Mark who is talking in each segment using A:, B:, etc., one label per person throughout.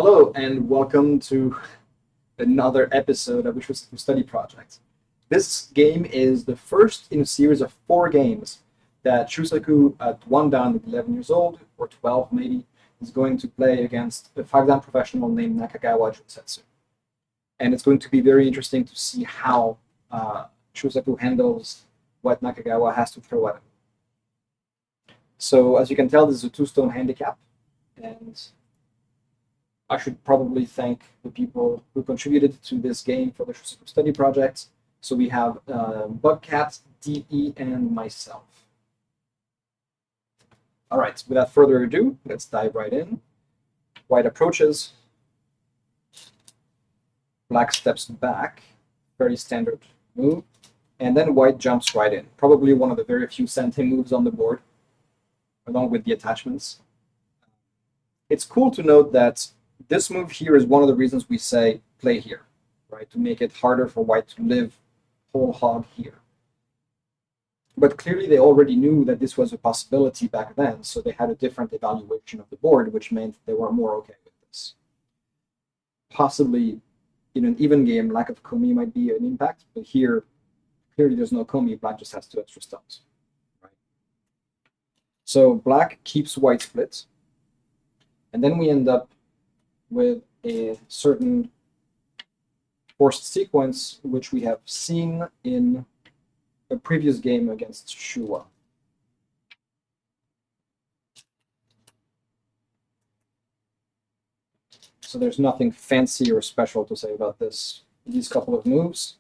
A: Hello and welcome to another episode of the Shusaku Study Project. This game is the first in a series of 4 games that Shusaku, at one down at 11 years old, or 12 maybe, is going to play against a 5-dan professional named Nakagawa Junsetsu. And it's going to be very interesting to see how Shusaku handles what Nakagawa has to throw at him. So as you can tell, this is a 2-stone handicap, and I should probably thank the people who contributed to this game for the Shusaku Study Project. So we have Bugcat, DE, and myself. All right, without further ado, let's dive right in. White approaches. Black steps back, very standard move. And then white jumps right in. Probably one of the very few sente moves on the board, along with the attachments. It's cool to note that this move here is one of the reasons we say play here, right? To make it harder for white to live whole hog here. But clearly they already knew that this was a possibility back then, so they had a different evaluation of the board, which meant they were more okay with this. Possibly in an even game, lack of komi might be an impact, but here, clearly there's no komi, black just has 2 extra stones, right? So black keeps white split, and then we end up with a certain forced sequence, which we have seen in a previous game against Shua. So there's nothing fancy or special to say about these couple of moves.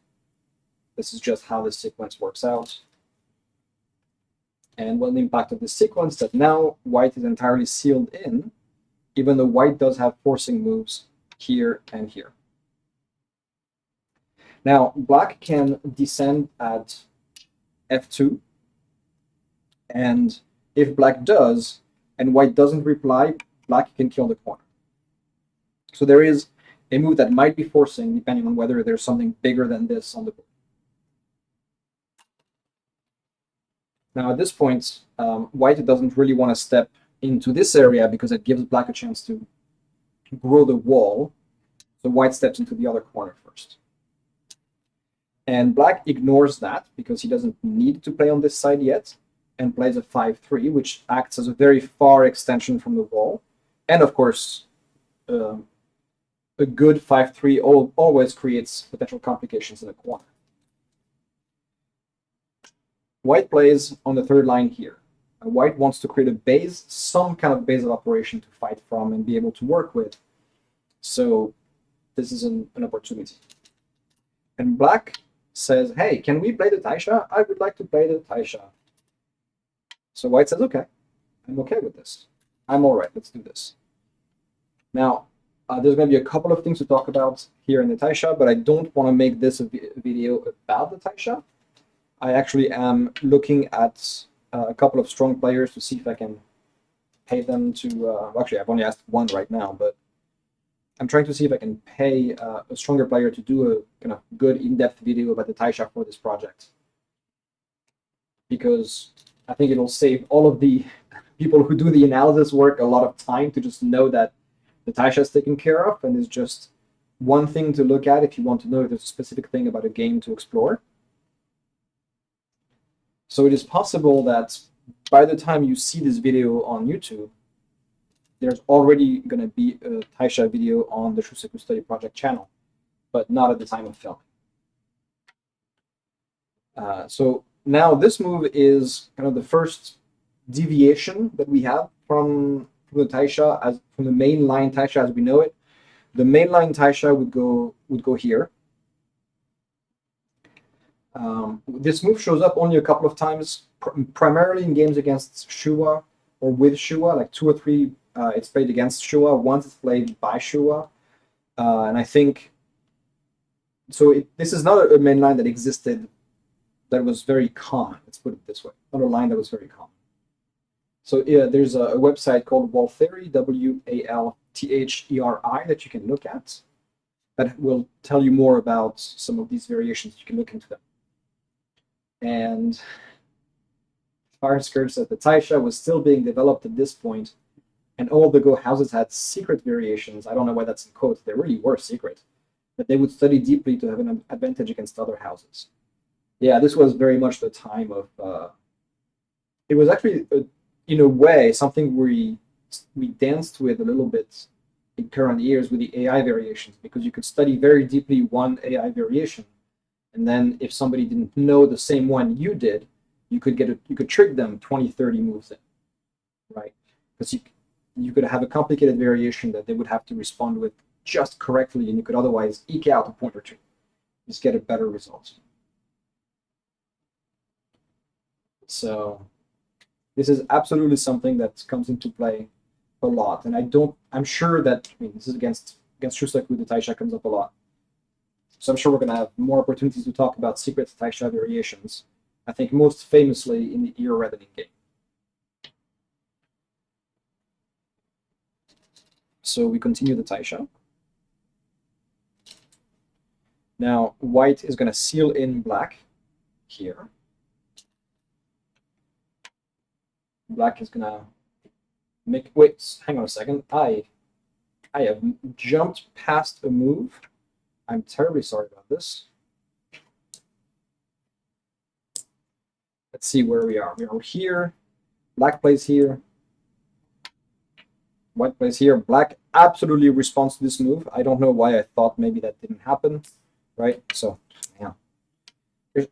A: This is just how this sequence works out. And what the impact of this sequence that now white is entirely sealed in, even though white does have forcing moves here and here. Now, black can descend at f2, and if black does, and white doesn't reply, black can kill the corner. So there is a move that might be forcing, depending on whether there's something bigger than this on the board. Now, at this point, white doesn't really want to step into this area because it gives black a chance to grow the wall. So white steps into the other corner first. And black ignores that because he doesn't need to play on this side yet, and plays a 5-3, which acts as a very far extension from the wall. And of course, a good 5-3 always creates potential complications in the corner. White plays on the 3rd line here. White wants to create a base, some kind of base of operation to fight from and be able to work with. So this is an opportunity. And black says, hey, can we play the taisha? I would like to play the taisha. So white says, okay, I'm okay with this. I'm all right, let's do this. Now, there's going to be a couple of things to talk about here in the taisha, but I don't want to make this a video about the taisha. I actually am looking at a couple of strong players to see if I can pay them to, actually I've only asked one right now, but I'm trying to see if I can pay a stronger player to do a kind of good in-depth video about the taisha for this project. Because I think it'll save all of the people who do the analysis work a lot of time to just know that the taisha is taken care of and is just one thing to look at if you want to know if there's a specific thing about a game to explore. So it is possible that by the time you see this video on YouTube, there's already going to be a taisha video on the Shusaku Study Project channel, but not at the time of filming. So now this move is kind of the first deviation that we have from the taisha, from the main line taisha as we know it. The main line taisha would go here. This move shows up only a couple of times, primarily in games against Shua or with Shua, like 2 or 3. It's played against Shua. Once it's played by Shua, and I think so. This is not a main line that existed that was very common. Let's put it this way: not a line that was very common. So yeah, there's a website called Waltheri, WALTHERI, that you can look at. That will tell you more about some of these variations. You can look into them. And Fire Skirts at the taisha was still being developed at this point, and all the Go houses had secret variations. I don't know why that's in quotes. They really were secret, that they would study deeply to have an advantage against other houses. Yeah, this was very much the time of. It was actually, in a way, something we danced with a little bit in current years with the AI variations, because you could study very deeply one AI variation, and then if somebody didn't know the same one you did, you could trick them 20, 30 moves in, right? Because you could have a complicated variation that they would have to respond with just correctly, and you could otherwise eke out a point or two, just get a better result. So this is absolutely something that comes into play a lot, and I'm sure that, I mean, this is against Shusaku, the Taisha comes up a lot. So I'm sure we're going to have more opportunities to talk about secret Taisha variations. I think most famously in the ear reddening game. So we continue the Taisha. Now white is going to seal in black here. Black is going to make, wait, hang on a second. I have jumped past a move. I'm terribly sorry about this. Let's see where we are. We are here. Black plays here. White plays here. Black absolutely responds to this move. I don't know why I thought maybe that didn't happen, right? So, yeah.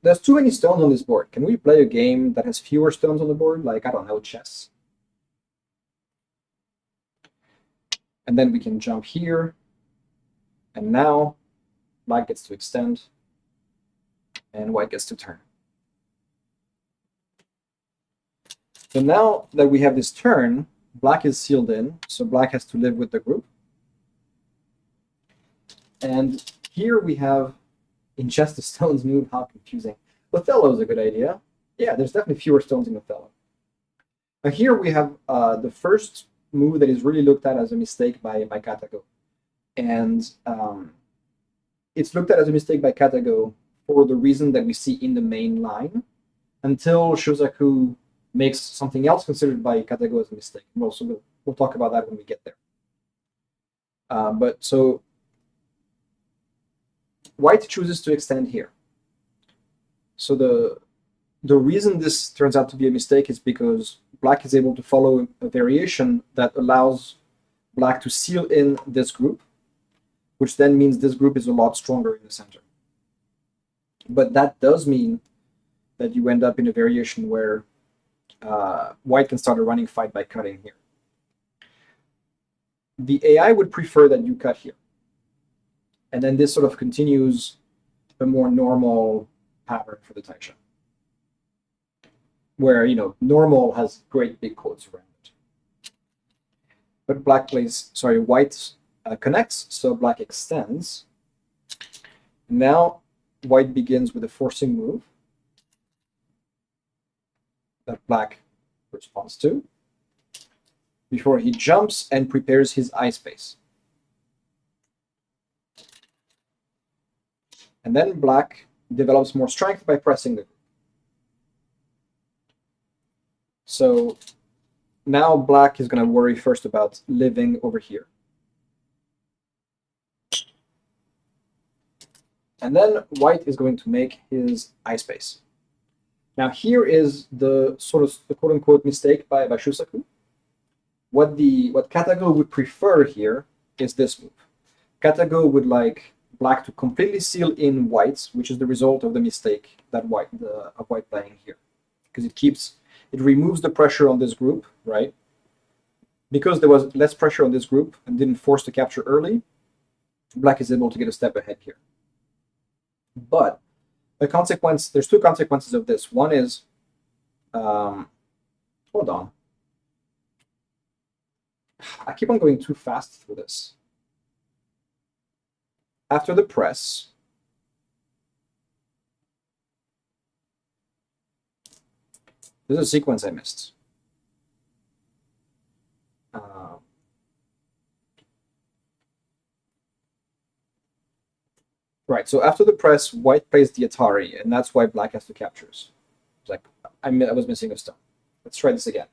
A: There's too many stones on this board. Can we play a game that has fewer stones on the board? Like, I don't know, chess. And then we can jump here. And now black gets to extend. And white gets to turn. So now that we have this turn, black is sealed in. So black has to live with the group. And here we have ingest the stones move. How confusing. Othello is a good idea. Yeah, there's definitely fewer stones in Othello. Now here we have the first move that is really looked at as a mistake by Katago. And it's looked at as a mistake by Katago for the reason that we see in the main line, until Shusaku makes something else considered by Katago as a mistake. We'll talk about that when we get there. But so white chooses to extend here. So the reason this turns out to be a mistake is because black is able to follow a variation that allows black to seal in this group, which then means this group is a lot stronger in the center. But that does mean that you end up in a variation where white can start a running fight by cutting here. The AI would prefer that you cut here. And then this sort of continues a more normal pattern for the Taisha, where, you know, normal has great big quotes around it. But white connects, so black extends. Now white begins with a forcing move that black responds to before he jumps and prepares his eye space. And then black develops more strength by pressing the group. So now black is going to worry first about living over here. And then white is going to make his eye space. Now here is the sort of the quote-unquote mistake by Shusaku. What Katago would prefer here is this move. Katago would like black to completely seal in white, which is the result of the mistake that white playing here, because it removes the pressure on this group, right? Because there was less pressure on this group and didn't force the capture early, black is able to get a step ahead here. But there's two consequences of this. One is, hold on. I keep on going too fast through this. After the press, there's a sequence I missed. Right, so after the press, white plays the Atari, and that's why black has to captures. It's like, I was missing a stone. Let's try this again.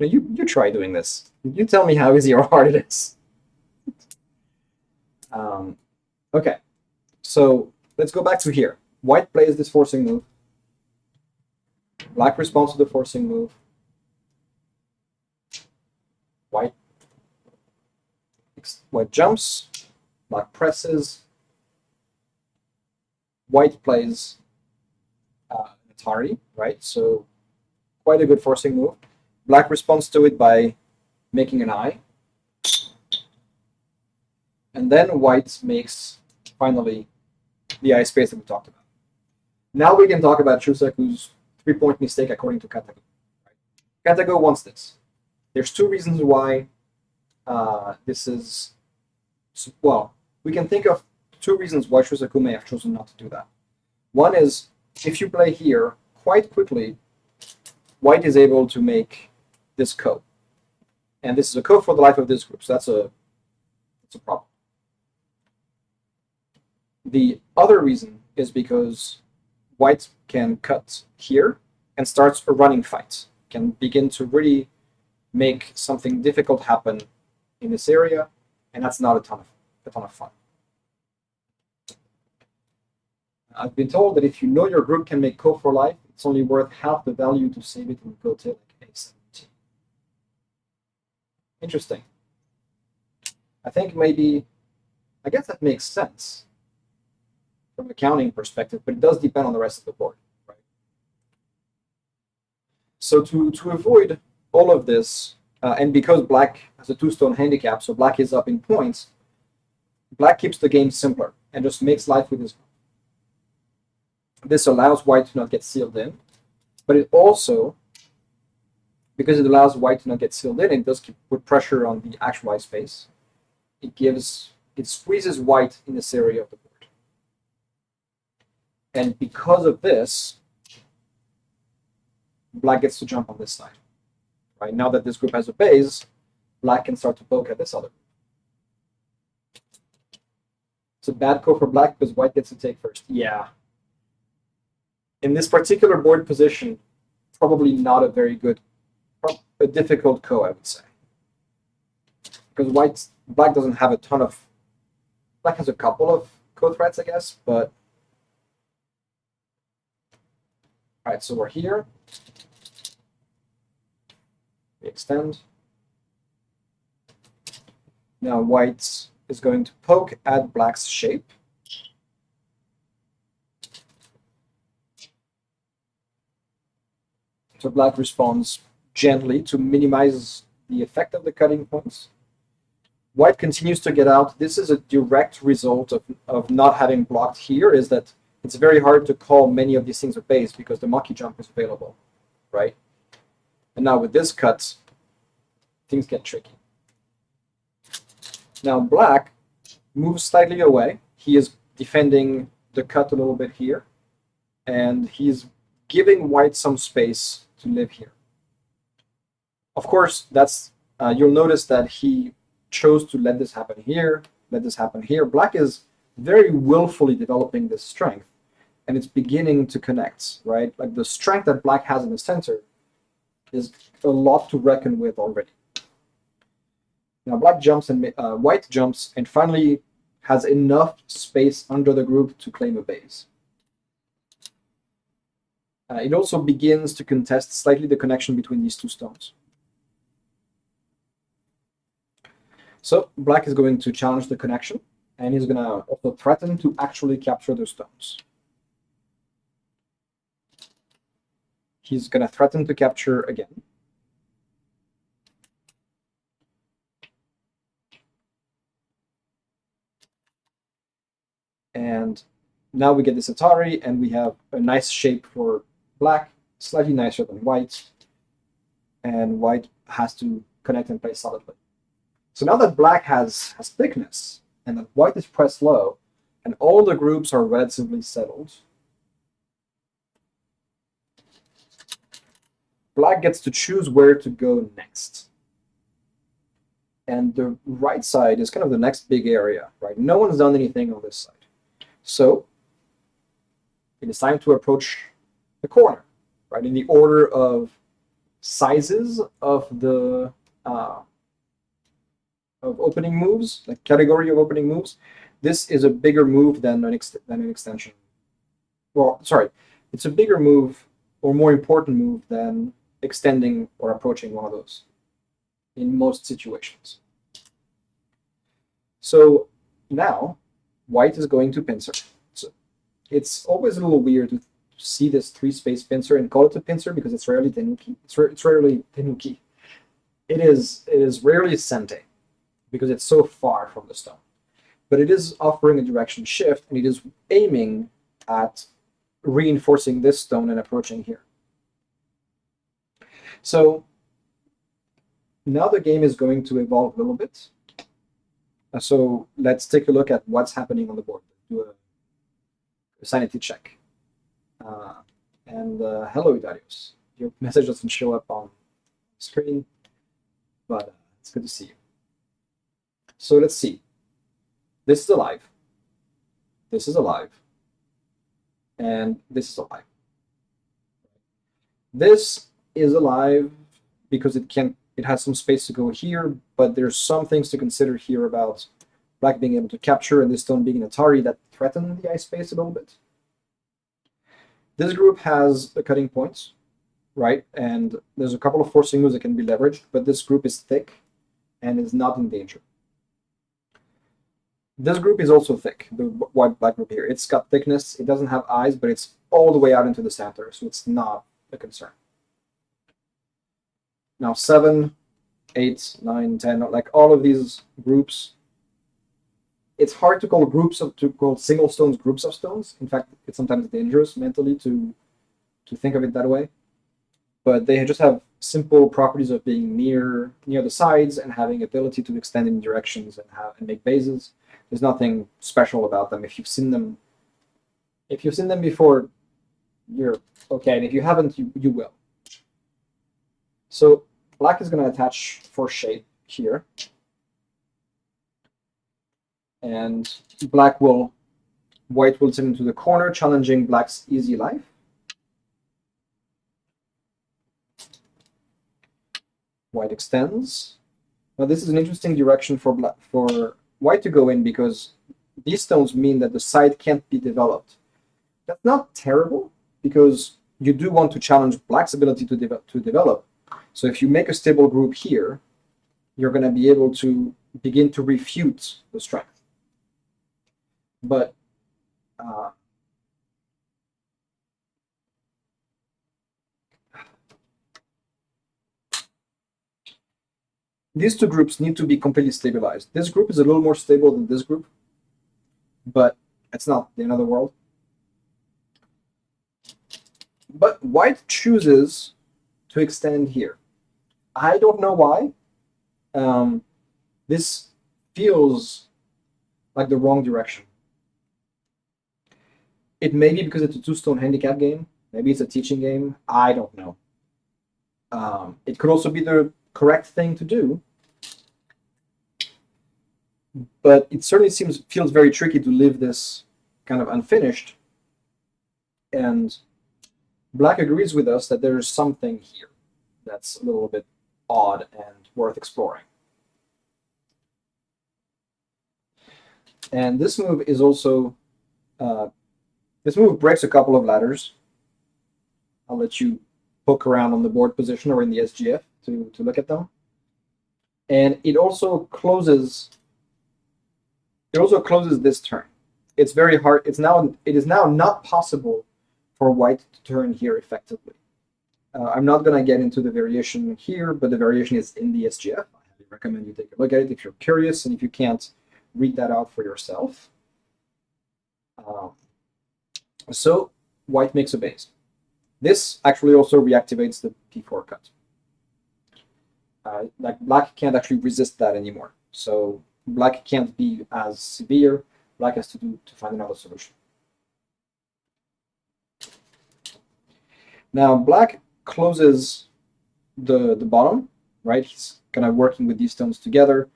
A: Now you try doing this. You tell me how easy or hard it is. Okay, so let's go back to here. White plays this forcing move. Black responds to the forcing move. White jumps. Black presses. White plays Atari, right? So quite a good forcing move. Black responds to it by making an eye. And then white makes, finally, the eye space that we talked about. Now we can talk about Shusaku's 3-point mistake according to Katago. Right? Katago wants this. There's two reasons why this is... Well, we can think of two reasons why Shusaku may have chosen not to do that. One is, if you play here, quite quickly, white is able to make this ko. And this is a ko for the life of this group, so that's a problem. The other reason is because white can cut here and starts a running fight, can begin to really make something difficult happen in this area, and that's not a ton of fun. I've been told that if you know your group can make ko for life, it's only worth half the value to save it in go to like A17. Interesting. I think maybe, I guess that makes sense from an accounting perspective, but it does depend on the rest of the board, right? So to avoid all of this, and because black has a 2-stone handicap, so black is up in points, black keeps the game simpler and just makes life with his group. This allows white to not get sealed in, but it also, because it allows white to not get sealed in, it does put pressure on the actual eye space. It squeezes white in this area of the board. And because of this, black gets to jump on this side. Right now that this group has a base, black can start to poke at this other group. It's a bad ko for black because white gets to take first. Yeah. In this particular board position, probably not a very good, a difficult ko, I would say. Because black doesn't have a ton of, black has a couple of ko threats, I guess, but. All right, so we're here. We extend. Now white is going to poke at black's shape. So black responds gently to minimize the effect of the cutting points. White continues to get out. This is a direct result of not having blocked here, is that it's very hard to call many of these things a base because the monkey jump is available, right? And now with this cut, things get tricky. Now black moves slightly away. He is defending the cut a little bit here, and he's giving white some space to live here. Of course, that's you'll notice that he chose to let this happen here, let this happen here. Black is very willfully developing this strength, and it's beginning to connect, right? Like the strength that black has in the center is a lot to reckon with already. Now black jumps and white jumps and finally has enough space under the group to claim a base. It also begins to contest slightly the connection between these two stones. So black is going to challenge the connection, and he's going to also threaten to actually capture the stones. He's going to threaten to capture again. And now we get this Atari, and we have a nice shape for black, slightly nicer than white, and white has to connect and play solidly. So now that black has thickness, and that white is pressed low, and all the groups are relatively settled, black gets to choose where to go next. And the right side is kind of the next big area, right? No one's done anything on this side. So it is time to approach the corner, right? In the order of sizes of the of opening moves, like category of opening moves, this is a bigger move than an extension. Well, sorry, it's a bigger move or more important move than extending or approaching one of those in most situations. So now white is going to pincer. So it's always a little weird to see this 3-space pincer and call it a pincer because it's rarely tenuki. It's rarely tenuki. It is rarely sente because it's so far from the stone. But it is offering a direction shift, and it is aiming at reinforcing this stone and approaching here. So now the game is going to evolve a little bit. So let's take a look at what's happening on the board. Do a sanity check. Hello, Darius. Your message doesn't show up on the screen, but it's good to see you. So let's see. This is alive. This is alive. And this is alive. This is alive because it has some space to go here, but there's some things to consider here about black being able to capture and this stone being an Atari that threaten the ice space a little bit. This group has a cutting point, right? And there's a couple of forcing moves that can be leveraged, but this group is thick and is not in danger. This group is also thick, the white-black group here. It's got thickness, it doesn't have eyes, but it's all the way out into the center, so it's not a concern. Now 7, 8, 9, 10, like all of these groups, it's hard to call single stones groups of stones. In fact, it's sometimes dangerous mentally to think of it that way. But they just have simple properties of being near the sides and having ability to extend in directions and make bases. There's nothing special about them. If you've seen them before, you're okay, and if you haven't, you will. So black is going to attach for shape here, and white will sit into the corner, challenging black's easy life. White extends. Now this is an interesting direction for white to go in because these stones mean that the side can't be developed. That's not terrible because you do want to challenge black's ability to develop. So if you make a stable group here, you're going to be able to begin to refute the strength. But these two groups need to be completely stabilized. This group is a little more stable than this group, but it's not the end of the world. But white chooses to extend here. I don't know why. This feels like the wrong direction. It may be because it's a 2-stone handicap game. Maybe it's a teaching game. I don't know. It could also be the correct thing to do, but it certainly feels very tricky to leave this kind of unfinished. And black agrees with us that there is something here that's a little bit odd and worth exploring. And this move is also this move breaks a couple of ladders. I'll let you poke around on the board position or in the SGF to look at them. And it also closes this turn. It's very hard. It is now not possible for white to turn here effectively. I'm not going to get into the variation here, but the variation is in the SGF. I highly recommend you take a look at it if you're curious, and if you can't, read that out for yourself. So white makes a base. This actually also reactivates the P4 cut. Like black can't actually resist that anymore. So black can't be as severe. Black has to find another solution. Now black closes the bottom, right? He's kind of working with these stones together.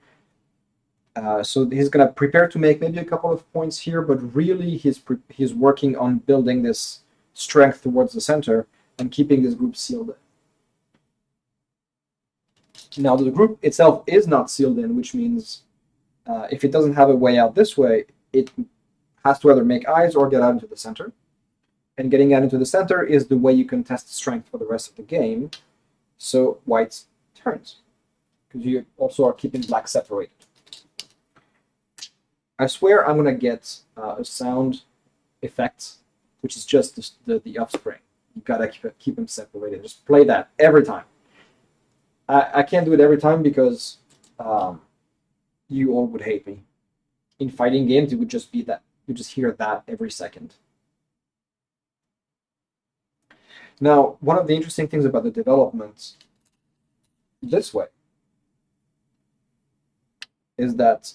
A: So he's going to prepare to make maybe a couple of points here, but really he's working on building this strength towards the center and keeping this group sealed. Now the group itself is not sealed in, which means if it doesn't have a way out this way, it has to either make eyes or get out into the center. And getting out into the center is the way you can test strength for the rest of the game. So white turns, because you also are keeping black separated. I swear I'm going to get a sound effect, which is just the offspring. You gotta keep them separated. Just play that every time. I can't do it every time because you all would hate me. In fighting games, it would just be that. You just hear that every second. Now, one of the interesting things about the development this way is that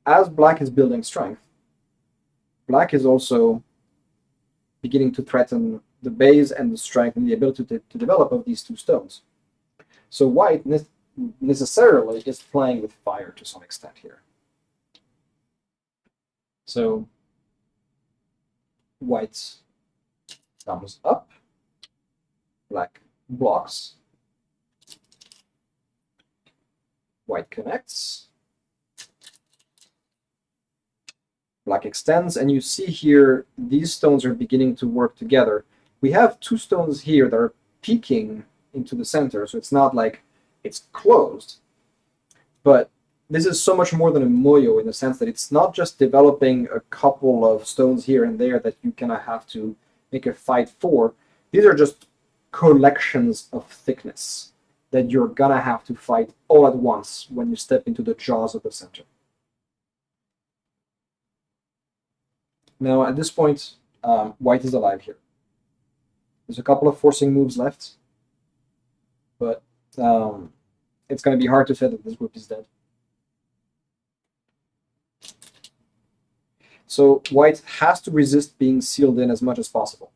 A: as black is building strength, black is also beginning to threaten the base and the strength and the ability to develop of these two stones. So white necessarily is playing with fire to some extent here. So white's thumbs up, black blocks, white connects, black extends, and you see here these stones are beginning to work together. We have two stones here that are peeking into the center, so it's not like it's closed, but this is so much more than a moyo in the sense that it's not just developing a couple of stones here and there that you kind of have to make a fight for. These are just collections of thickness that you're gonna have to fight all at once when you step into the jaws of the center. Now at this point, white is alive here. There's a couple of forcing moves left, but it's going to be hard to say that this group is dead. So white has to resist being sealed in as much as possible.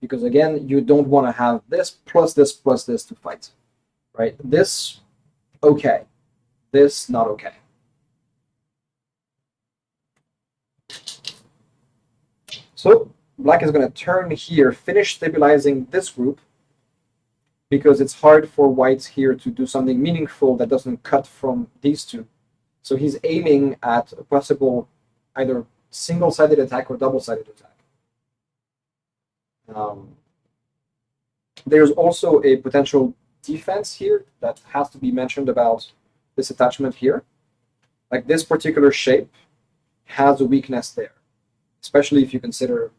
A: Because again, you don't want to have this plus this plus this to fight. Right? This, okay. This, not okay. So black is going to turn here, finish stabilizing this group, because it's hard for white here to do something meaningful that doesn't cut from these two. So he's aiming at a possible either single-sided attack or double-sided attack. There's also a potential defense here that has to be mentioned about this attachment here. Like this particular shape has a weakness there, especially if you consider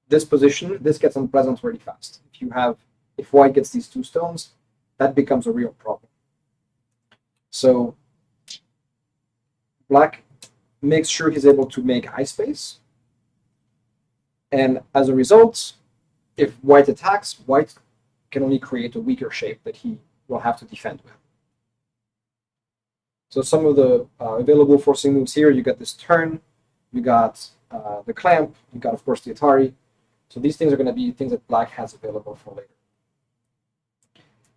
A: this position. This gets unpleasant really fast. If white gets these two stones, that becomes a real problem. So black makes sure he's able to make eye space, and as a result, if white attacks, white can only create a weaker shape that he will have to defend with. So some of the available forcing moves here, you got this turn, you got the clamp, you got, of course, the Atari. So these things are going to be things that black has available for later.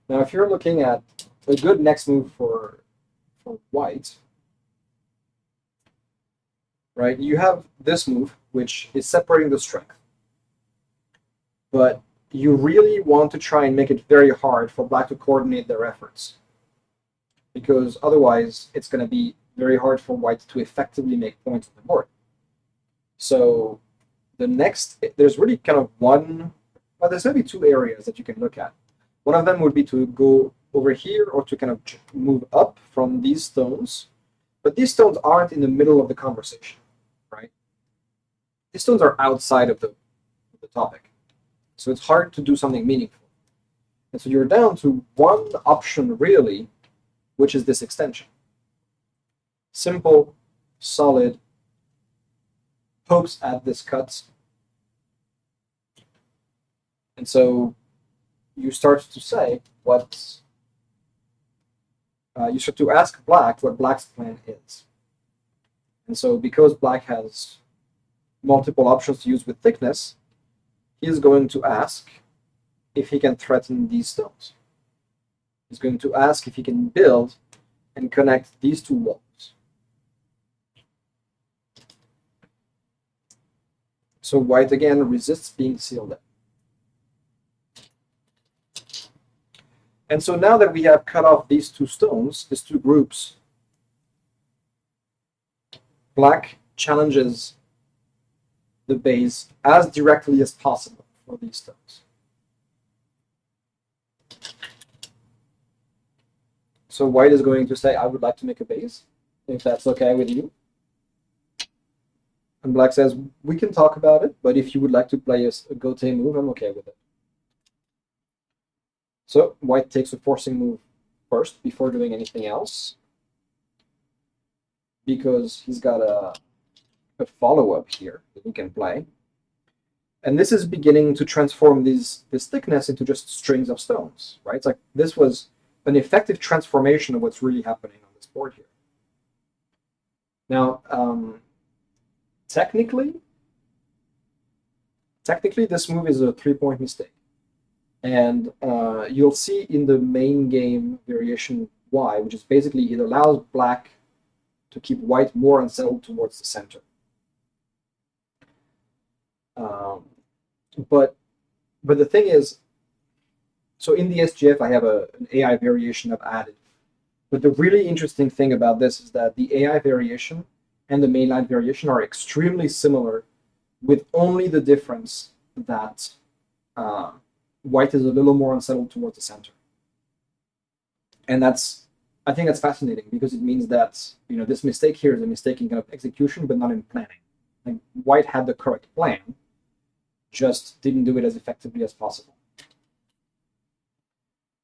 A: Now, if you're looking at a good next move for white, right, you have this move, which is separating the strength. But you really want to try and make it very hard for black to coordinate their efforts, because otherwise it's going to be very hard for white to effectively make points on the board. So there's really kind of there's maybe two areas that you can look at. One of them would be to go over here or to kind of move up from these stones, but these stones aren't in the middle of the conversation, right? These stones are outside of the topic. So it's hard to do something meaningful. And so you're down to one option, really, which is this extension. Simple, solid, pokes at this cut. And so you start to say you start to ask black what black's plan is. And so because black has multiple options to use with thickness, he is going to ask if he can threaten these stones. He's going to ask if he can build and connect these two walls. So white again resists being sealed in. And so now that we have cut off these two stones, these two groups, black challenges the base as directly as possible for these stones. So white is going to say, I would like to make a base, if that's okay with you. And black says, we can talk about it, but if you would like to play a gote move, I'm okay with it. So white takes a forcing move first before doing anything else, because he's got a follow-up here that he can play. And this is beginning to transform this thickness into just strings of stones, right? It's like this was an effective transformation of what's really happening on this board here. Now, technically, this move is a 3-point mistake. And you'll see in the main game variation Y, which is basically it allows black to keep white more unsettled towards the center. But the thing is, so in the SGF, I have an AI variation I've added. But the really interesting thing about this is that the AI variation and the mainline variation are extremely similar, with only the difference that white is a little more unsettled towards the center. And I think that's fascinating, because it means that, you know, this mistake here is a mistake in kind of execution, but not in planning. Like, white had the correct plan, just didn't do it as effectively as possible.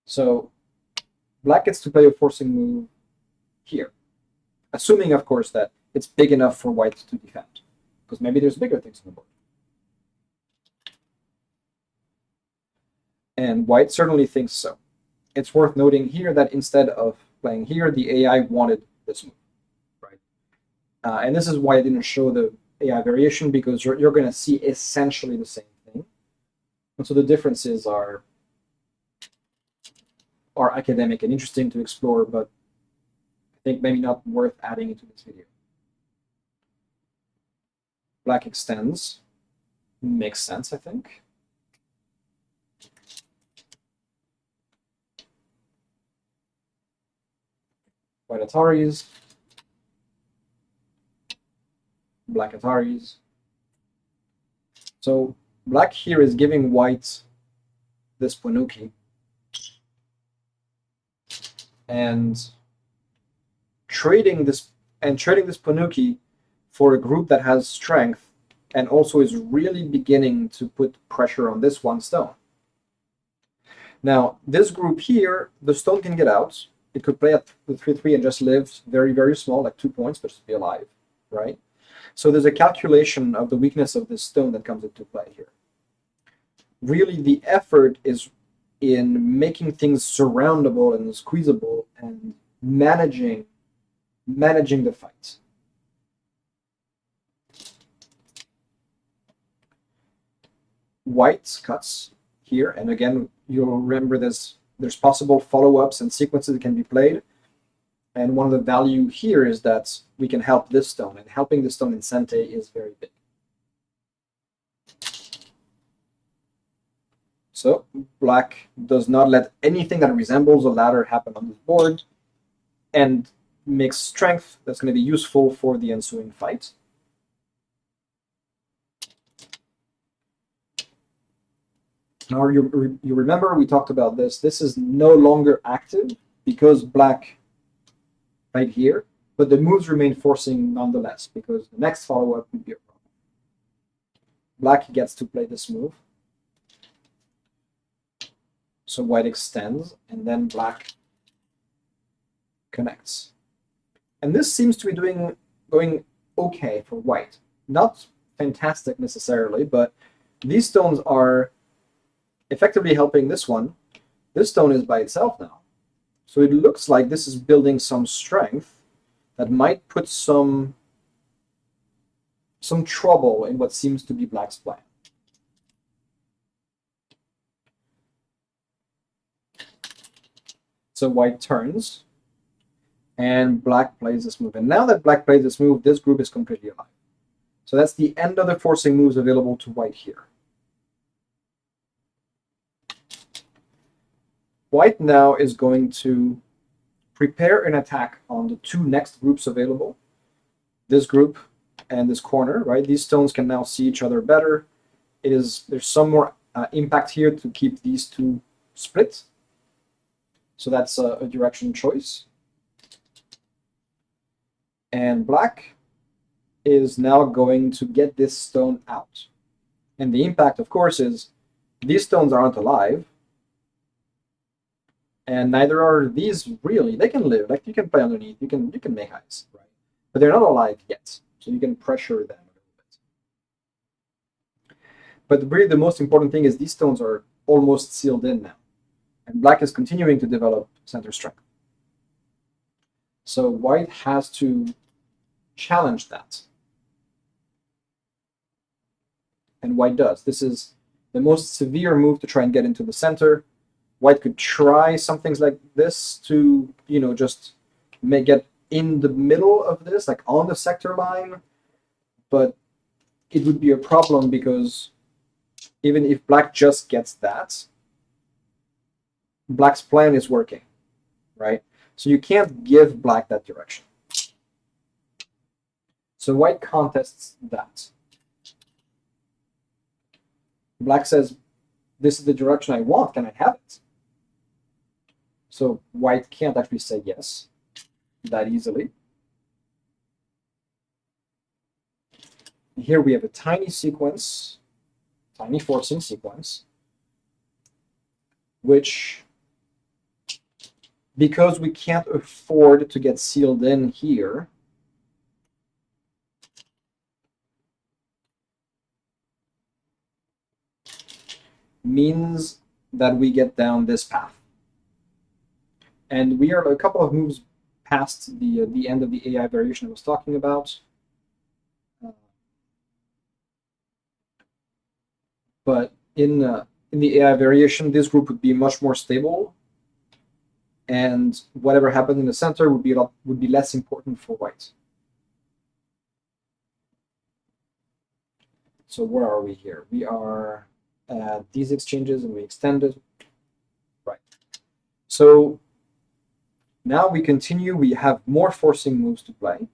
A: So black gets to play a forcing move here, assuming, of course, that it's big enough for white to defend, because maybe there's bigger things on the board. And white certainly thinks so. It's worth noting here that instead of playing here, the AI wanted this move, right? And this is why I didn't show the AI variation, because you're going to see essentially the same thing. And so the differences are academic and interesting to explore, but I think maybe not worth adding into this video. Black extends. Makes sense, I think. White Ataris. Black Ataris. So black here is giving white this Ponuki, and trading this Ponuki for a group that has strength and also is really beginning to put pressure on this one stone. Now, this group here, the stone can get out. It could play at the 3-3 and just live very, very small, like 2 points, but just be alive, right? So there's a calculation of the weakness of this stone that comes into play here. Really, the effort is in making things surroundable and squeezable and managing the fight. White cuts here, and again, you'll remember there's possible follow-ups and sequences that can be played. And one of the value here is that we can help this stone, and helping the stone in Sente is very big. So black does not let anything that resembles a ladder happen on this board, and makes strength that's going to be useful for the ensuing fight. Now you remember we talked about this. This is no longer active because black right here, but the moves remain forcing nonetheless, because the next follow-up would be a problem. Black gets to play this move. So white extends, and then black connects. And this seems to be going okay for white. Not fantastic necessarily, but these stones are effectively helping this one. This stone is by itself now. So it looks like this is building some strength that might put some trouble in what seems to be black's plan. So white turns, and black plays this move. And now that black plays this move, this group is completely alive. So that's the end of the forcing moves available to white here. White now is going to prepare an attack on the two next groups available, this group and this corner, right? These stones can now see each other better. There's some more impact here to keep these two split. So that's a direction choice. And black is now going to get this stone out. And the impact, of course, is these stones aren't alive. And neither are these really. They can live. Like, you can play underneath. You can make eyes, right? But they're not alive yet. So you can pressure them a little bit. But really the most important thing is these stones are almost sealed in now. And black is continuing to develop center strength. So white has to challenge that. And white does. This is the most severe move to try and get into the center. White could try some things like this to, just get in the middle of this, like on the sector line. But it would be a problem because even if black just gets that, black's plan is working, right? So you can't give black that direction. So white contests that. Black says, this is the direction I want, can I have it? So white can't actually say yes that easily. Here we have a tiny sequence, tiny forcing sequence, which, because we can't afford to get sealed in here, means that we get down this path. And we are a couple of moves past the end of the AI variation I was talking about. But in the AI variation, this group would be much more stable, and whatever happened in the center would be less important for white. So where are we here? We are at these exchanges, and we extended. Right. So now we continue. We have more forcing moves to play.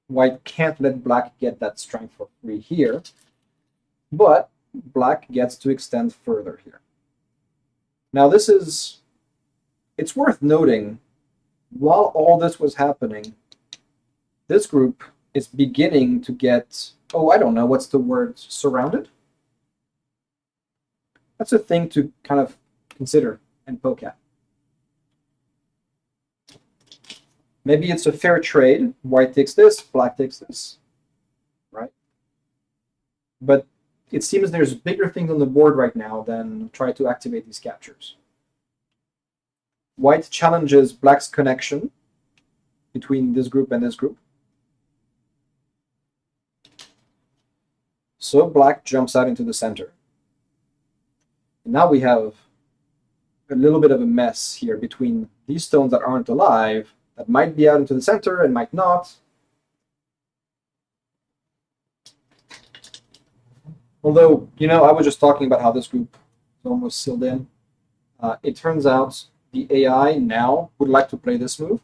A: White can't let black get that strength for free here, but black gets to extend further here. Now it's worth noting, while all this was happening, this group is beginning to get, I don't know, what's the word, surrounded? That's a thing to kind of consider and poke at. Maybe it's a fair trade. White takes this, black takes this, right? But it seems there's bigger things on the board right now than try to activate these captures. White challenges black's connection between this group and this group. So black jumps out into the center. And now we have a little bit of a mess here between these stones that aren't alive, that might be out into the center and might not. Although, I was just talking about how this group is almost sealed in. It turns out the AI now would like to play this move.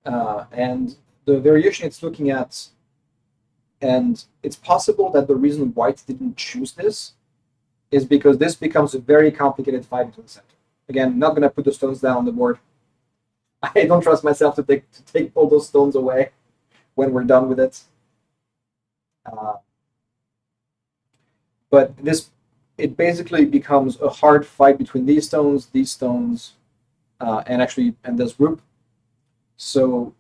A: And the variation it's looking at, and it's possible that the reason white didn't choose this is because this becomes a very complicated fight into the center. Again, not going to put the stones down on the board. I don't trust myself to take all those stones away when we're done with it. But it basically becomes a hard fight between these stones, and this group. So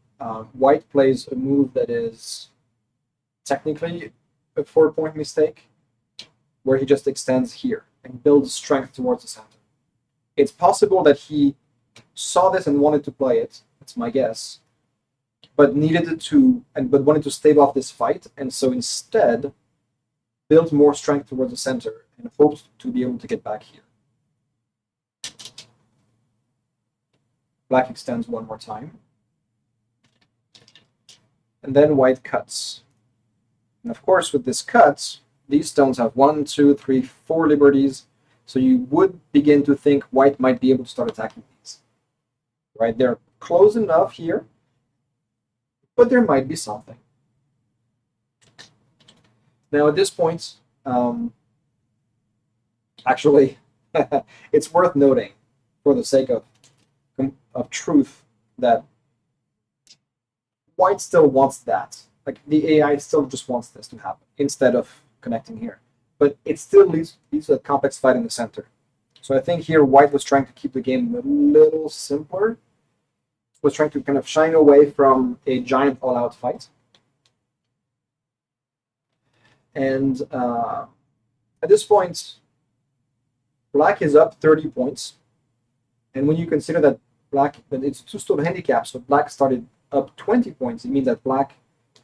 A: white plays a move that is technically a 4-point mistake, where he just extends here and builds strength towards the center. It's possible that he saw this and wanted to play it. That's my guess. But wanted to stave off this fight, and so instead built more strength towards the center and hoped to be able to get back here. Black extends one more time. And then white cuts. And of course, with this cut, these stones have 1, 2, 3, 4 liberties. So you would begin to think white might be able to start attacking these. Right? They're close enough here, but there might be something. Now at this point, actually, it's worth noting, for the sake of truth, that white still wants that. Like the AI still just wants this to happen instead of connecting here. But it still leads to a complex fight in the center. So I think here white was trying to keep the game a little simpler. Was trying to kind of shine away from a giant all-out fight. And at this point, black is up 30 points. And when you consider that it's a two-stone handicap, so black started up 20 points, it means that black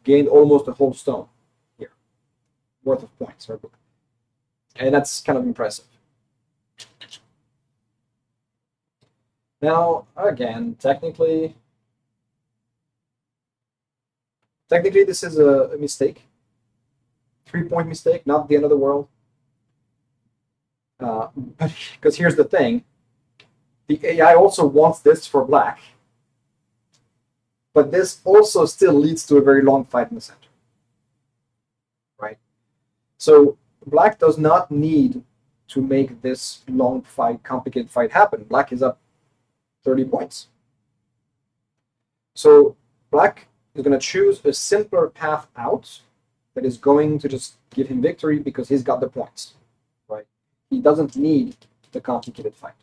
A: gained almost a whole stone here worth of points. And that's kind of impressive. Now, again, technically this is a mistake. 3-point mistake, not the end of the world. But because here's the thing, the AI also wants this for black. But this also still leads to a very long fight in the center. Right? So black does not need to make this long fight, complicated fight happen. Black is up 30 points. So black is going to choose a simpler path out that is going to just give him victory because he's got the points. Right? He doesn't need the complicated fight.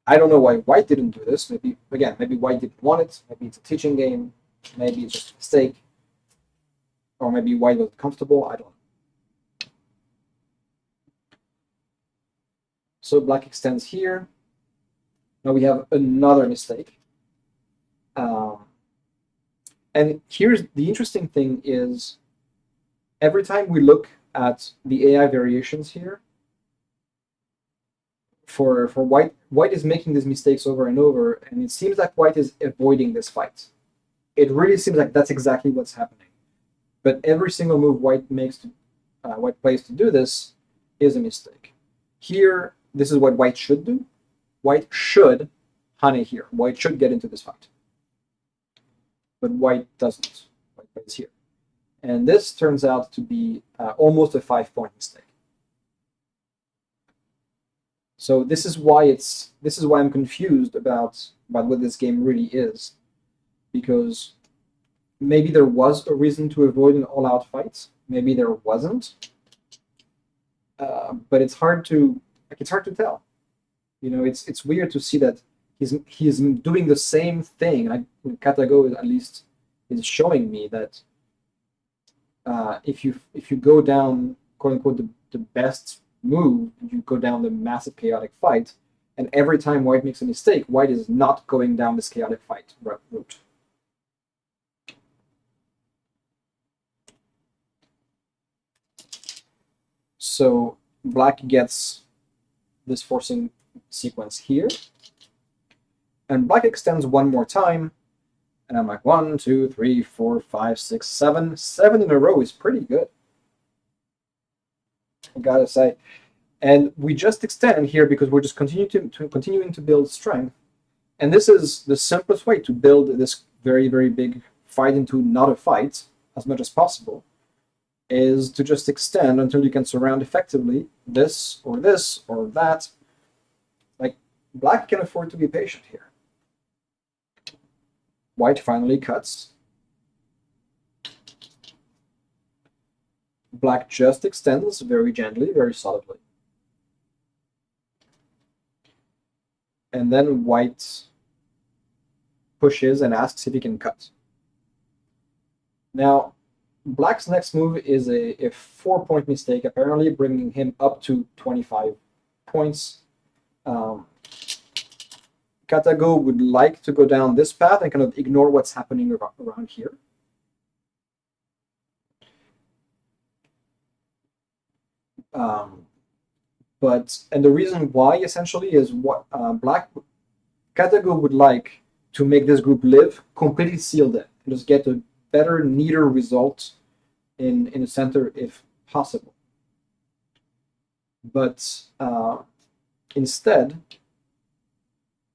A: I don't know why white didn't do this. Maybe white didn't want it. Maybe it's a teaching game. Maybe it's just a mistake. Or maybe white was comfortable. I don't know. So black extends here. Now we have another mistake. And here's the interesting thing is every time we look at the AI variations here, for white is making these mistakes over and over, and it seems like white is avoiding this fight. It really seems like that's exactly what's happening. But every single move white plays to do this is a mistake. Here, this is what white should do. White should honey here. White should get into this fight. But white doesn't. White plays here. And this turns out to be almost a 5-point mistake. So this is why I'm confused about what this game really is, because maybe there was a reason to avoid an all-out fight, maybe there wasn't, but it's hard to tell. You know, it's weird to see that he's doing the same thing. Katago at least is showing me that if you go down quote unquote the best move, you go down the massive chaotic fight, and every time white makes a mistake, white is not going down this chaotic fight route. So black gets this forcing sequence here, and black extends one more time, and I'm like 1, 2, 3, 4, 5, 6, 7. 7 in a row is pretty good, I gotta say. And we just extend here because we're just continuing to build strength. And this is the simplest way to build this very, very big fight into not a fight as much as possible, is to just extend until you can surround effectively this or that. Like, black can afford to be patient here. White finally cuts. Black just extends very gently, very solidly. And then white pushes and asks if he can cut. Now, black's next move is a 4-point mistake, apparently bringing him up to 25 points. Katago would like to go down this path and kind of ignore what's happening around here. And the reason why essentially is what Katago would like to make this group live completely sealed in and just get a better, neater result in the center if possible. But instead,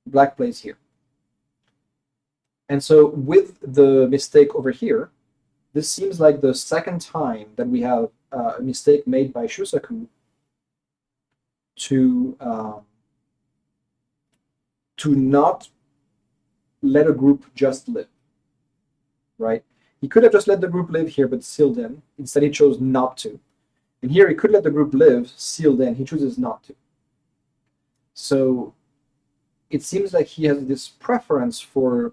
A: black plays here. And so with the mistake over here, this seems like the second time that we have a mistake made by Shusaku to not let a group just live, right? He could have just let the group live here, but sealed in. Instead, he chose not to. And here, he could let the group live, sealed in. He chooses not to. So it seems like he has this preference for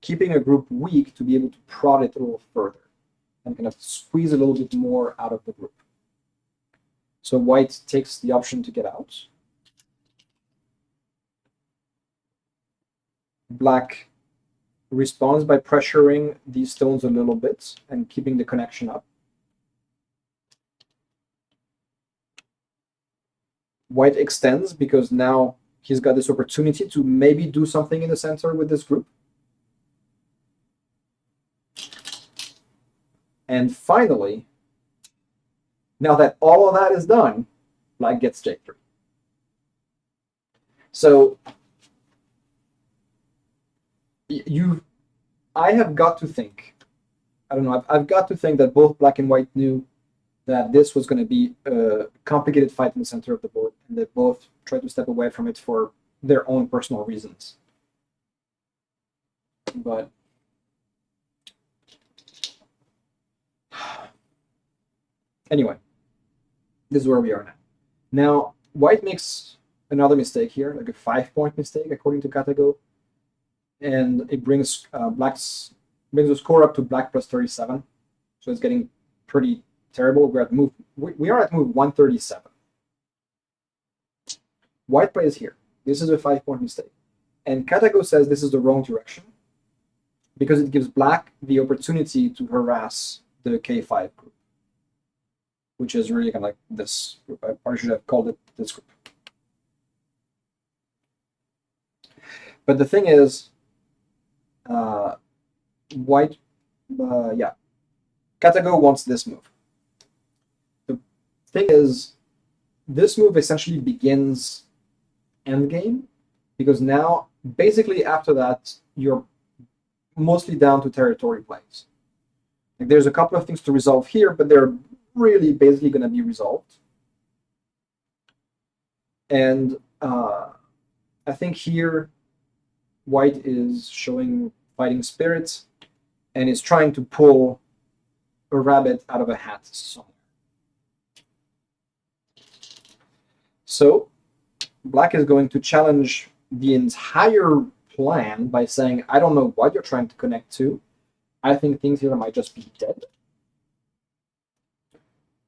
A: keeping a group weak to be able to prod it a little further and kind of squeeze a little bit more out of the group. So white takes the option to get out. Black responds by pressuring these stones a little bit and keeping the connection up. White extends because now he's got this opportunity to maybe do something in the center with this group. And finally, now that all of that is done, black gets J3. So I have got to think, I don't know, I've got to think that both black and white knew that this was going to be a complicated fight in the center of the board, and they both tried to step away from it for their own personal reasons. But anyway, this is where we are now. Now, white makes another mistake here, like a 5-point mistake, according to Katago, and it brings brings the score up to black plus 37. So it's getting pretty terrible. We are at move 137. White plays here. This is a 5-point mistake. And Katago says this is the wrong direction because it gives black the opportunity to harass the K5 group, which is really kind of like this group. I probably should have called it this group. But the thing is, white, Katago wants this move. The thing is, this move essentially begins endgame, because now, basically after that, you're mostly down to territory plays. Like, there's a couple of things to resolve here, but they're really basically going to be resolved. And I think here, white is showing fighting spirit and is trying to pull a rabbit out of a hat somewhere. So black is going to challenge the entire plan by saying, I don't know what you're trying to connect to. I think things here might just be dead.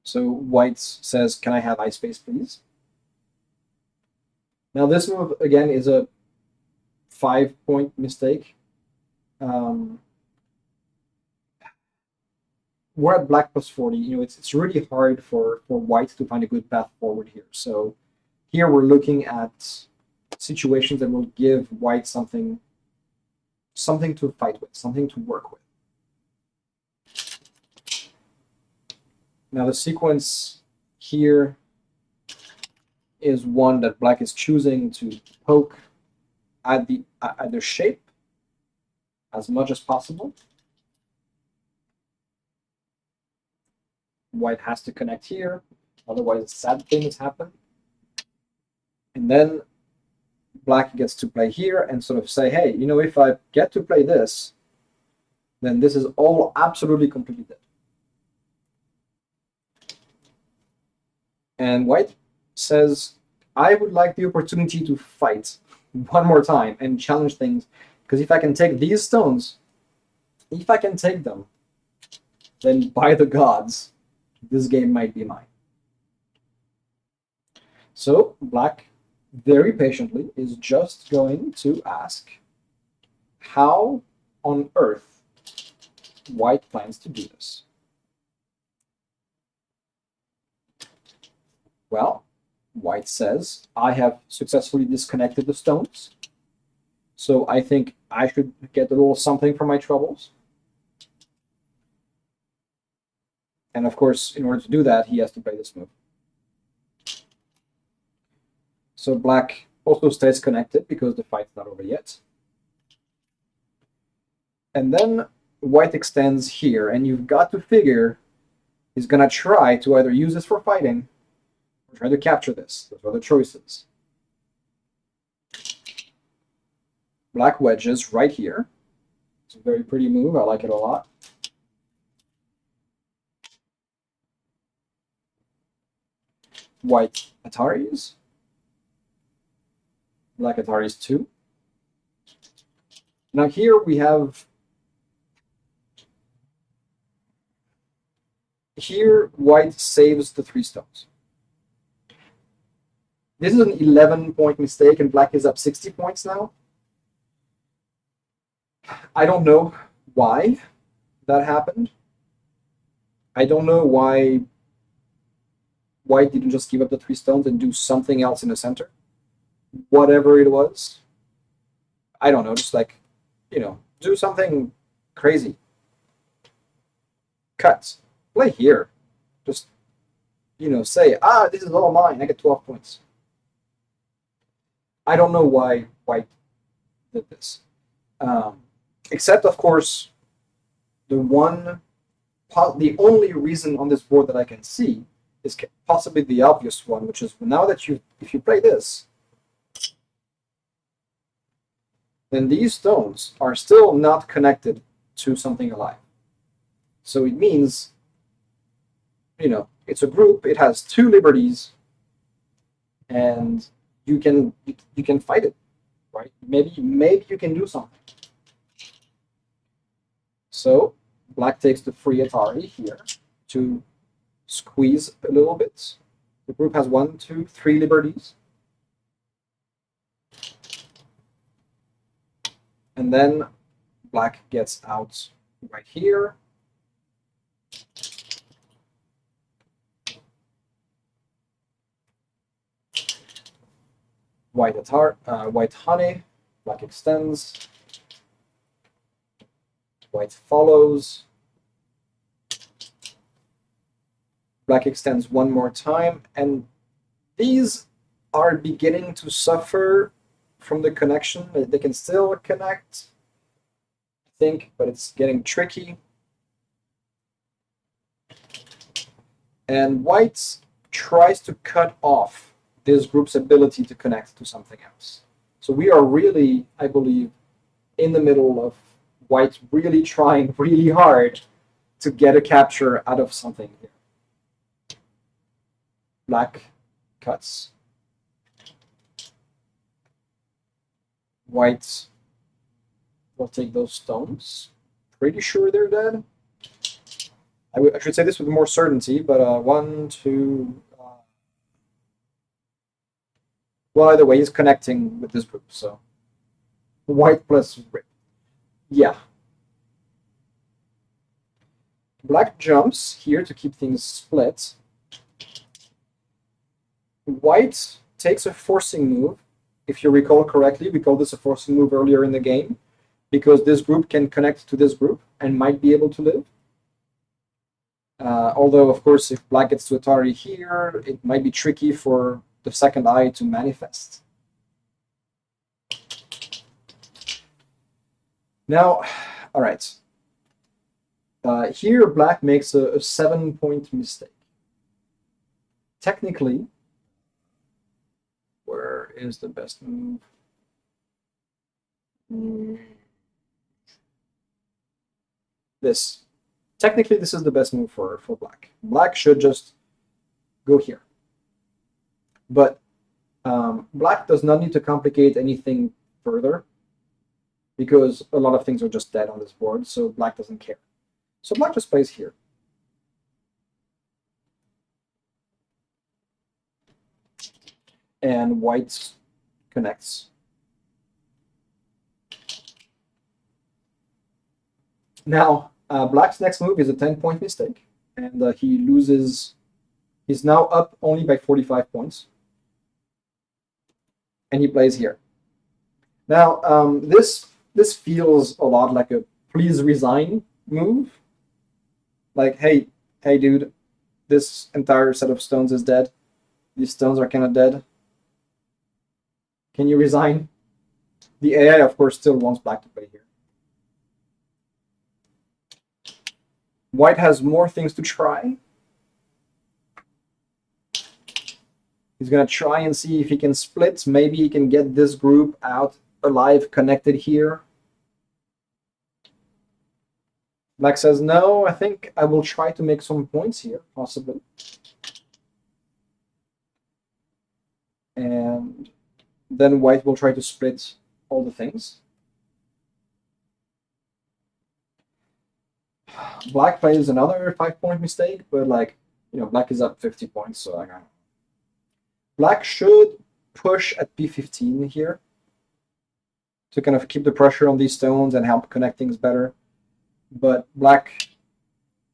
A: So white says, can I have eye space, please? Now this move, again, is a 5-point mistake. We're at black plus 40. You know, it's really hard for white to find a good path forward here. So here we're looking at situations that will give white something to fight with, something to work with. Now the sequence here is one that black is choosing to poke at the shape as much as possible. White has to connect here, otherwise sad things happen. And then black gets to play here and sort of say, hey, you know, if I get to play this, then this is all absolutely completely dead. And white says, I would like the opportunity to fight one more time and challenge things, because if I can take these stones, if I can take them, then by the gods, this game might be mine. So black, very patiently, is just going to ask how on earth white plans to do this. Well, white says, I have successfully disconnected the stones, so I think I should get a little something for my troubles. And of course, in order to do that, he has to play this move. So black also stays connected because the fight's not over yet. And then white extends here, and you've got to figure he's going to try to either use this for fighting or try to capture this. Those are the choices. Black wedges right here. It's a very pretty move. I like it a lot. White Ataris. Black Ataris 2. Now here we have... Here, white saves the 3 stones. This is an 11-point mistake, and black is up 60 points now. I don't know why that happened. I don't know why white didn't just give up the 3 stones and do something else in the center. Whatever it was. I don't know, just like, you know, do something crazy. Cut. Play here. Just, you know, say, this is all mine. I get 12 points. I don't know why white did this. Except, of course, the only reason on this board that I can see is possibly the obvious one, which is now that if you play this, then these stones are still not connected to something alive. So it means, you know, it's a group, it has 2 liberties, and you can fight it, right? Maybe you can do something. So black takes the free Atari here to squeeze a little bit. The group has 1, 2, 3 liberties. And then black gets out right here. White honey, black extends, white follows, black extends one more time, and these are beginning to suffer from the connection. They can still connect, I think, but it's getting tricky. And white tries to cut off this group's ability to connect to something else. So we are really, I believe, in the middle of white really trying really hard to get a capture out of something here. Black cuts. White will take those stones. Pretty sure they're dead. I should say this with more certainty, but 1, 2... well, either way, he's connecting with this group, so... White plus rip. Yeah. Black jumps here to keep things split. White takes a forcing move. If you recall correctly, we called this a forcing move earlier in the game, because this group can connect to this group and might be able to live. Although, of course, if black gets to Atari here, it might be tricky for the second eye to manifest. Now, all right. Here, black makes a 7-point mistake. Technically, where is the best move? This. Technically, this is the best move for black. Black should just go here. But black does not need to complicate anything further, because a lot of things are just dead on this board, so black doesn't care. So black just plays here. And white connects. Now, black's next move is a 10-point mistake, and he loses. He's now up only by 45 points. And he plays here. Now, this feels a lot like a please resign move. Like, hey, hey dude, this entire set of stones is dead. These stones are kind of dead. Can you resign? The AI, of course, still wants black to play here. White has more things to try. He's going to try and see if he can split. Maybe he can get this group out alive, connected here. Black says, no, I think I will try to make some points here, possibly. And then white will try to split all the things. Black plays another 5-point mistake, but like, you know, black is up 50 points, so I got. Black should push at p15 here to kind of keep the pressure on these stones and help connect things better. But black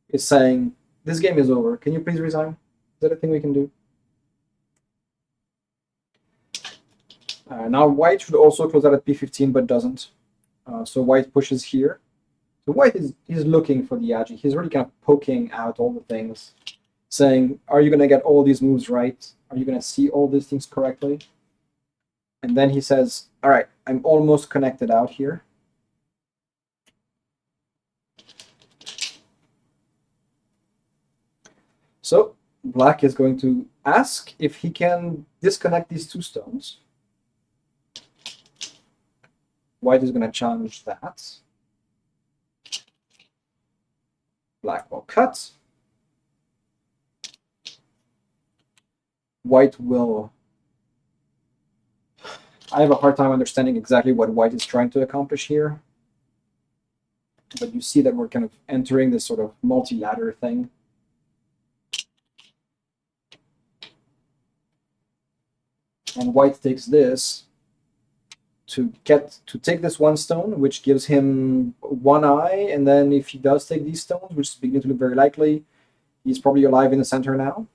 A: is saying, this game is over. Can you please resign? Is that a thing we can do? Now white should also close out at p15, but doesn't. So white pushes here. So white is looking for the agi. He's really kind of poking out all the things, saying, are you going to get all these moves right? Are you going to see all these things correctly? And then he says, all right, I'm almost connected out here. So black is going to ask if he can disconnect these two stones. White is going to challenge that. Black will cut. White will... I have a hard time understanding exactly what white is trying to accomplish here. But you see that we're kind of entering this sort of multi-ladder thing. And white takes this to take this one stone, which gives him one eye, and then if he does take these stones, which is beginning to look very likely, he's probably alive in the center now.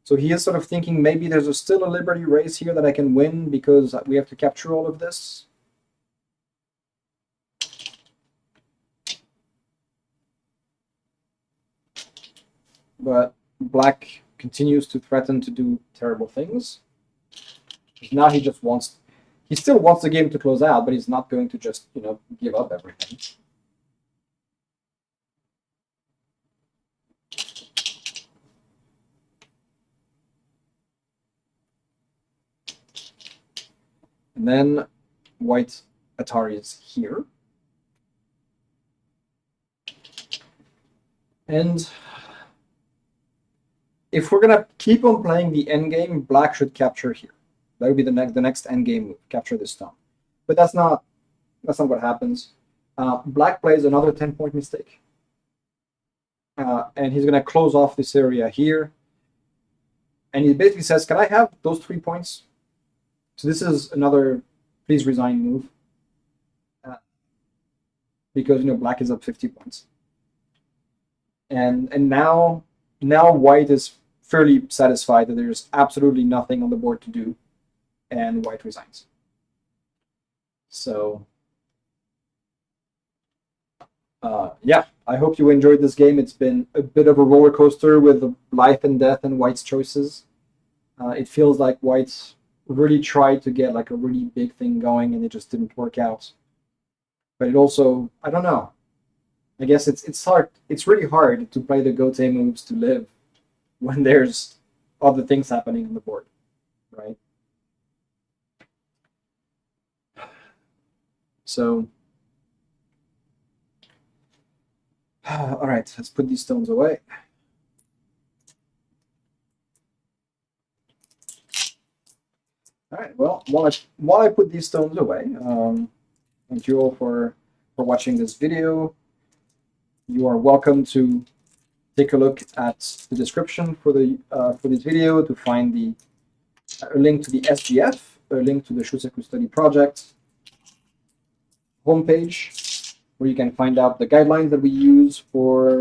A: So he is sort of thinking maybe there's still a liberty race here that I can win because we have to capture all of this. But black continues to threaten to do terrible things. Now he just wants... He still wants the game to close out, but he's not going to just, you know, give up everything. And then white Atari is here. And if we're going to keep on playing the endgame, black should capture here. That would be the next endgame move, capture this stone. But that's not what happens. Black plays another 10-point mistake. And he's going to close off this area here. And he basically says, can I have those 3 points? So this is another please resign move. Because, you know, black is up 50 points. And now white is fairly satisfied that there's absolutely nothing on the board to do. And white resigns. So, yeah, I hope you enjoyed this game. It's been a bit of a roller coaster with life and death and white's choices. It feels like white really tried to get like a really big thing going and it just didn't work out. But it also, I don't know. I guess it's hard. It's really hard to play the Gote moves to live when there's other things happening on the board, right? So, all right, let's put these stones away. All right, well, while I put these stones away, thank you all for watching this video. You are welcome to take a look at the description for this video to find a link to the SGF, a link to the Shusaku study project homepage, where you can find out the guidelines that we use for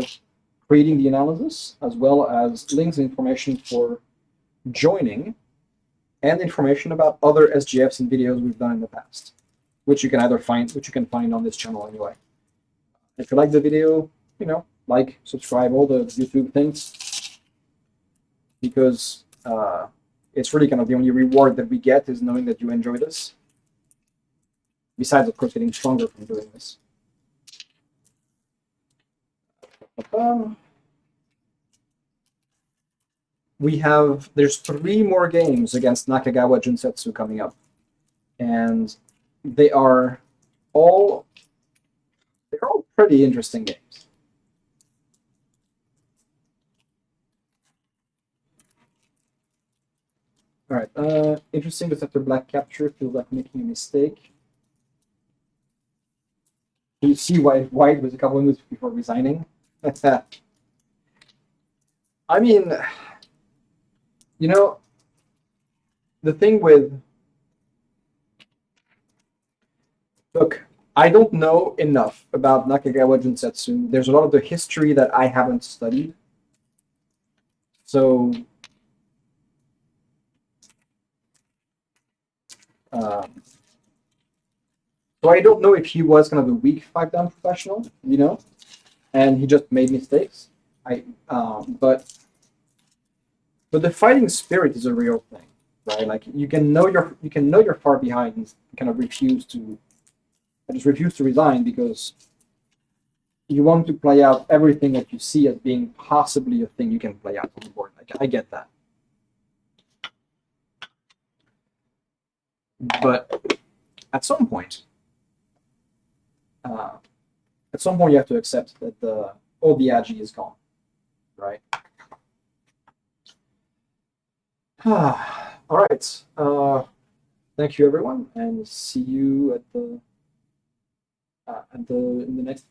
A: creating the analysis, as well as links and information for joining, and information about other SGFs and videos we've done in the past, which you can find on this channel anyway. If you like the video, you know, like, subscribe, all the YouTube things, because it's really kind of the only reward that we get is knowing that you enjoy this. Besides, of course, getting stronger from doing this. There's 3 more games against Nakagawa Junsetsu coming up, and they're all pretty interesting games. All right, interesting that after black capture feels like making a mistake. You see why White was a couple of moves before resigning. I mean, you know, the thing with, look, I don't know enough about Nakagawa Junsetsu. There's a lot of the history that I haven't studied. So, so I don't know if he was kind of a weak 5-down professional, and he just made mistakes. But the fighting spirit is a real thing, right? Like you can know you're far behind and kind of refuse to resign because you want to play out everything that you see as being possibly a thing you can play out on the board. Like I get that, but at some point you have to accept that all the agi is gone, right? All right. Thank you, everyone, and see you in the next